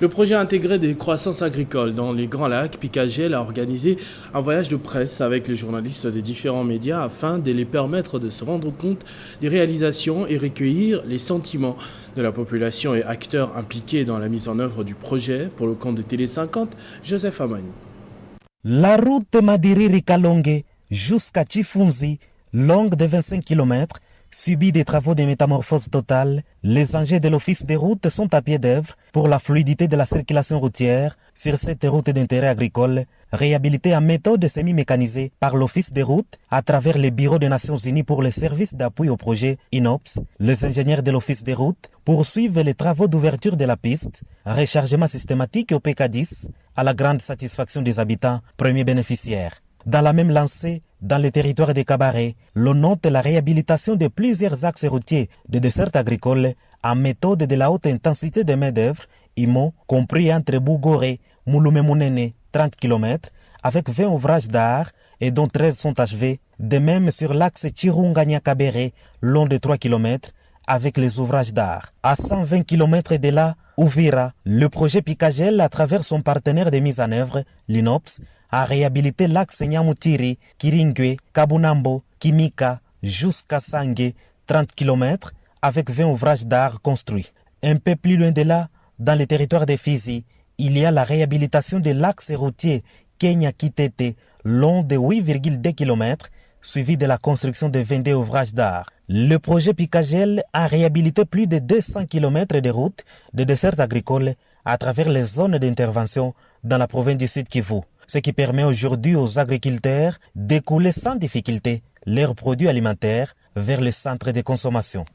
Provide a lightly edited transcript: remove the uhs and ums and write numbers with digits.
Le projet a intégré des croissances agricoles dans les Grands Lacs. Picagel a organisé un voyage de presse avec les journalistes des différents médias afin de les permettre de se rendre compte des réalisations et recueillir les sentiments de la population et acteurs impliqués dans la mise en œuvre du projet. Pour le compte de Télé 50, Joseph Amani. La route Madiriri-Kalonge jusqu'à Chifunzi, longue de 25 km, subit des travaux de métamorphose totale. Les engins de l'Office des routes sont à pied d'œuvre pour la fluidité de la circulation routière sur cette route d'intérêt agricole, réhabilitée en méthode semi-mécanisée par l'Office des routes à travers les bureaux des Nations Unies pour les services d'appui au projet INOPS. Les ingénieurs de l'Office des routes poursuivent les travaux d'ouverture de la piste, rechargement systématique au PK10 à la grande satisfaction des habitants, premiers bénéficiaires. Dans la même lancée, dans le territoire de Cabaret, l'on note la réhabilitation de plusieurs axes routiers de dessert agricole en méthode de la haute intensité de main-d'œuvre, IMO, compris entre Bougoré, Mouloumemounene, 30 km, avec 20 ouvrages d'art et dont 13 sont achevés. De même sur l'axe Chirunganya-Kabéré, long de 3 km, avec les ouvrages d'art. À 120 km de là, Ouvira, le projet Picagel, à travers son partenaire de mise en œuvre, l'INOPS, a réhabilité l'axe Nyamutiri, Kiringwe, Kabunambo, Kimika, jusqu'à Sangue, 30 km, avec 20 ouvrages d'art construits. Un peu plus loin de là, dans le territoire de Fizi, il y a la réhabilitation de l'axe routier Kenya-Kitete, long de 8,2 km, suivi de la construction de 22 ouvrages d'art. Le projet Picagel a réhabilité plus de 200 km de routes de dessert agricole à travers les zones d'intervention dans la province du Sud Kivu, ce qui permet aujourd'hui aux agriculteurs d'écouler sans difficulté leurs produits alimentaires vers les centres de consommation.